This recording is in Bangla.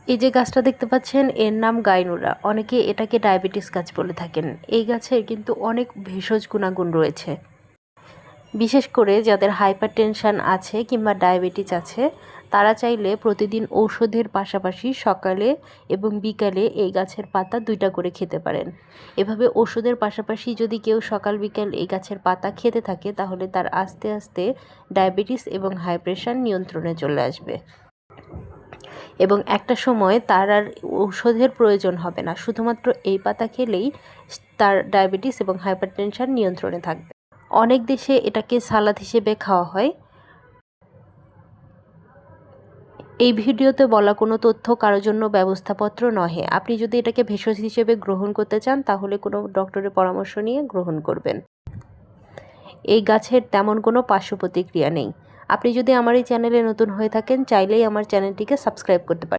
এই যে গাছটা দেখতে পাচ্ছেন এর নাম গাইনুরা, অনেকে এটাকে ডায়াবেটিস গাছ বলে থাকেন। এই গাছের কিন্তু অনেক ভেষজ গুণাগুণ রয়েছে। বিশেষ করে যাদের হাইপার টেনশন আছে কিংবা ডায়াবেটিস আছে তারা চাইলে প্রতিদিন ঔষধের পাশাপাশি সকালে এবং বিকালে এই গাছের পাতা 2টা করে খেতে পারেন। এভাবে ওষুধের পাশাপাশি যদি কেউ সকাল বিকাল এই গাছের পাতা খেতে থাকে তাহলে তার আস্তে আস্তে ডায়াবেটিস এবং হাই প্রেশার নিয়ন্ত্রণে চলে আসবে এবং একটা সময় তার আর ঔষধের প্রয়োজন হবে না, শুধুমাত্র এই পাতা খেলেই তার ডায়াবেটিস এবং হাইপারটেনশন নিয়ন্ত্রণে থাকবে। অনেক দেশে এটাকে সালাদ হিসেবে খাওয়া হয়। এই ভিডিওতে বলা কোনো তথ্য কারোর জন্য ব্যবস্থাপত্র নহে। আপনি যদি এটাকে ভেষজ হিসেবে গ্রহণ করতে চান তাহলে কোনো ডক্টরের পরামর্শ নিয়ে গ্রহণ করবেন। এই গাছের তেমন কোনো পার্শ্ব প্রতিক্রিয়া নেই। আপনি যদি আমার এই চ্যানেলে নতুন হয়ে থাকেন চাইলেই আমার চ্যানেলটিকে সাবস্ক্রাইব করতে পারেন।